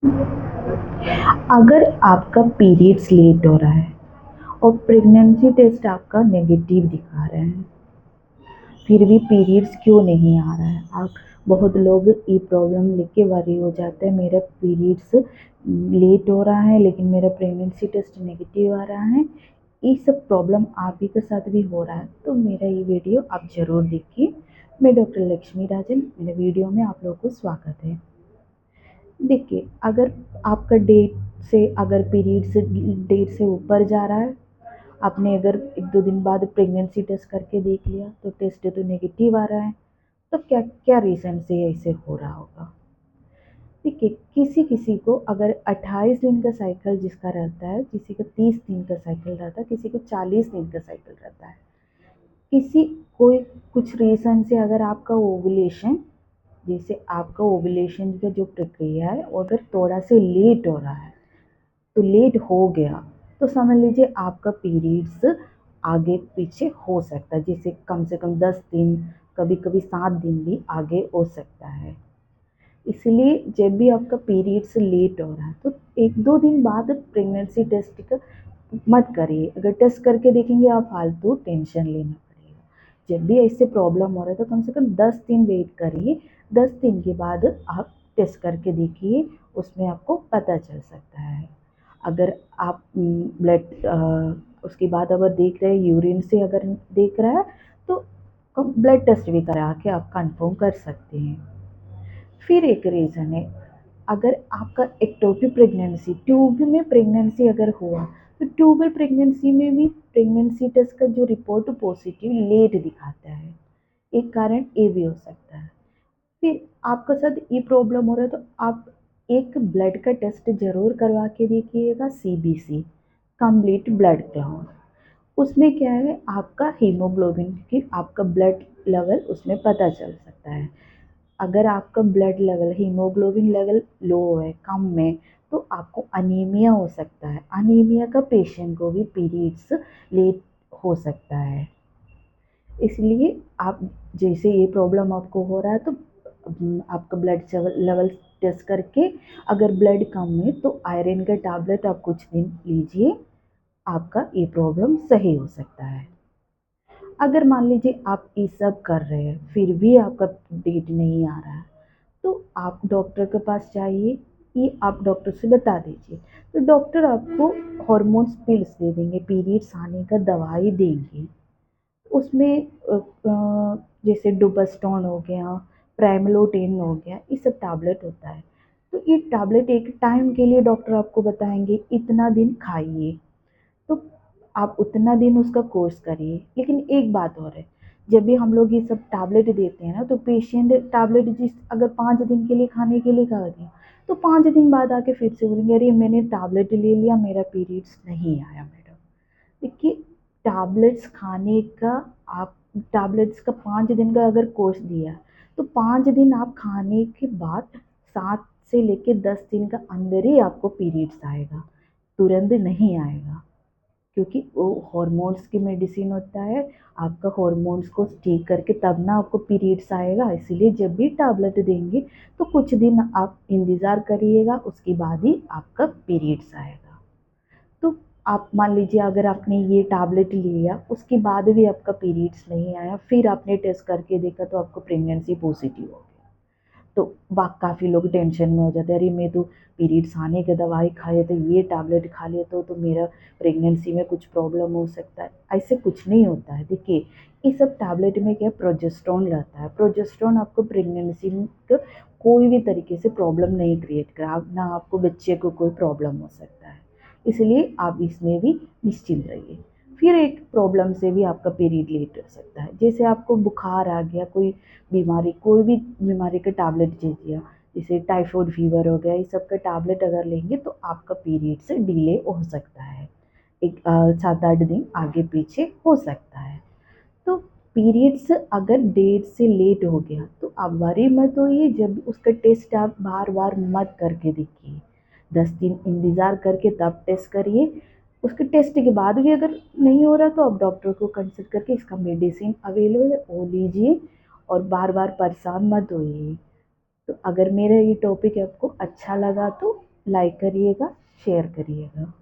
अगर आपका periods late हो रहा है और प्रेगनेंसी टेस्ट आपका नेगेटिव दिखा रहे हैं, फिर भी पीरियड्स क्यों नहीं आ रहा है, आप बहुत लोग ये प्रॉब्लम लेके वरी हो जाते हैं, मेरा पीरियड्स लेट हो रहा है लेकिन मेरा प्रेगनेंसी टेस्ट नेगेटिव आ रहा है। ये सब प्रॉब्लम आप ही के साथ भी हो रहा है तो मेरा ये वीडियो आप ज़रूर देखिए। मैं डॉक्टर लक्ष्मी राजन, मेरे वीडियो में आप लोगों को स्वागत है। देखिए, अगर आपका डेट से अगर पीरियड से डेट से ऊपर जा रहा है, आपने अगर 1-2 दिन बाद प्रेगनेंसी टेस्ट करके देख लिया तो टेस्ट तो नेगेटिव आ रहा है, तो क्या क्या रीज़न से ऐसे हो रहा होगा। देखिए, किसी किसी को अगर 28 दिन का साइकिल जिसका रहता है, किसी का 30 दिन का साइकिल रहता है, किसी को 40 दिन का साइकिल रहता है। किसी कोई कुछ रीज़न से अगर आपका ओव्यूलेशन, जैसे आपका ओव्यूलेशन का जो प्रक्रिया है वो अगर थोड़ा से लेट हो रहा है, तो लेट हो गया तो समझ लीजिए आपका पीरियड्स आगे पीछे हो सकता है, जैसे कम से कम 10 दिन, कभी कभी 7 दिन भी आगे हो सकता है। इसलिए जब भी आपका पीरियड्स लेट हो रहा है तो 1-2 दिन बाद प्रेगनेंसी टेस्ट का मत करिए। अगर टेस्ट करके देखेंगे आप फालतू टेंशन लेना पड़ेगा। जब भी ऐसे प्रॉब्लम हो रहा है तो कम से कम 10 दिन वेट करिए। 10 दिन के बाद आप टेस्ट करके देखिए, उसमें आपको पता चल सकता है। अगर आप ब्लड उसके बाद अगर देख रहे हैं यूरिन से अगर देख रहा है तो ब्लड टेस्ट भी करा के आप कंफर्म कर सकते हैं। फिर एक रीज़न है, अगर आपका एक्टोपिक प्रेगनेंसी, ट्यूब में प्रेगनेंसी अगर हुआ तो ट्यूबल प्रेगनेंसी में भी प्रेगनेंसी टेस्ट का जो रिपोर्ट पॉजिटिव लेट दिखाता है, एक कारण ये भी हो सकता है। फिर आपके साथ ये प्रॉब्लम हो रहा है तो आप एक ब्लड का टेस्ट जरूर करवा के देखिएगा, सीबीसी, कंप्लीट ब्लड क्लाउड। उसमें क्या है, आपका हीमोग्लोबिन की आपका ब्लड लेवल उसमें पता चल सकता है। अगर आपका blood level, haemoglobin level low है, कम में, तो आपको अनीमिया हो सकता है। अनीमिया का पेशेंट को भी पीरियड्स लेट हो सकता है। इसलिए आप, जैसे ये प्रॉब्लम आपको हो रहा है तो आपका ब्लड लेवल टेस्ट करके अगर ब्लड कम है तो आयरन का टैबलेट आप कुछ दिन लीजिए, आपका ये प्रॉब्लम सही हो सकता है। अगर मान लीजिए आप ये सब कर रहे हैं फिर भी आपका डेट नहीं आ रहा है तो आप डॉक्टर के पास जाइए, ये आप डॉक्टर से बता दीजिए, तो डॉक्टर आपको हॉर्मोन्स पिल्स दे देंगे, पीरियड्स आने का दवाई देंगे। उसमें जैसे डुबास्टोन हो गया, प्राइमलोटेन हो गया, ये सब टैबलेट होता है। तो ये टैबलेट एक टाइम के लिए डॉक्टर आपको बताएंगे इतना दिन खाइए, तो आप उतना दिन उसका कोर्स करिए। लेकिन एक बात और है, जब भी हम लोग ये सब टैबलेट देते हैं ना तो पेशेंट टैबलेट जिस अगर 5 दिन के लिए खाने के लिए कहा दिया तो 5 दिन बाद आके फिर से बोलेंगे अरे मैंने टैबलेट ले लिया, मेरा पीरियड्स नहीं आया मैडम। देखिए, टैबलेट्स खाने का, आप टैबलेट्स का 5 दिन का अगर कोर्स दिया तो 5 दिन आप खाने के बाद 7 से लेके 10 दिन का अंदर ही आपको पीरियड्स आएगा, तुरंत नहीं आएगा। क्योंकि वो हॉर्मोन्स की मेडिसिन होता है, आपका हॉर्मोन्स को ठीक करके तब ना आपको पीरियड्स आएगा। इसीलिए जब भी टैबलेट देंगे तो कुछ दिन आप इंतज़ार करिएगा, उसके बाद ही आपका पीरियड्स आएगा। तो आप मान लीजिए अगर आपने ये टैबलेट लिया उसके बाद भी आपका पीरियड्स नहीं आया, फिर आपने टेस्ट करके देखा तो आपको प्रेगनेंसी पॉजिटिव हो गया, तो काफ़ी लोग टेंशन में हो जाते हैं, अरे मैं तो पीरियड्स आने के दवाई खाए तो ये टैबलेट खा लिए तो मेरा प्रेगनेंसी में कुछ प्रॉब्लम हो सकता है। ऐसे कुछ नहीं होता है। देखिए, ये सब टैबलेट में क्या प्रोजेस्टेरोन रहता है, प्रोजेस्टेरोन आपको प्रेगनेंसी में कोई भी तरीके से प्रॉब्लम नहीं क्रिएट करा, ना आपको बच्चे को कोई प्रॉब्लम हो सकता है। इसलिए आप इसमें भी निश्चिंत रहिए। फिर एक प्रॉब्लम से भी आपका पीरियड लेट हो सकता है, जैसे आपको बुखार आ गया, कोई बीमारी, कोई भी बीमारी का टैबलेट दे दिया, जैसे टाइफाइड फीवर हो गया, ये सब का टैबलेट अगर लेंगे तो आपका पीरियड से डिले हो सकता है, एक 7-8 दिन आगे पीछे हो सकता है। तो पीरियड्स अगर डेट से लेट हो गया तो आप वरी मत होइए, जब उसका टेस्ट आप बार बार मत करके देखिए, 10 दिन इंतज़ार करके तब टेस्ट करिए। उसके टेस्ट के बाद भी अगर नहीं हो रहा तो आप डॉक्टर को कंसल्ट करके इसका मेडिसिन अवेलेबल है वो लीजिए, और बार बार परेशान मत होइए। तो अगर मेरा ये टॉपिक आपको अच्छा लगा तो लाइक करिएगा, शेयर करिएगा।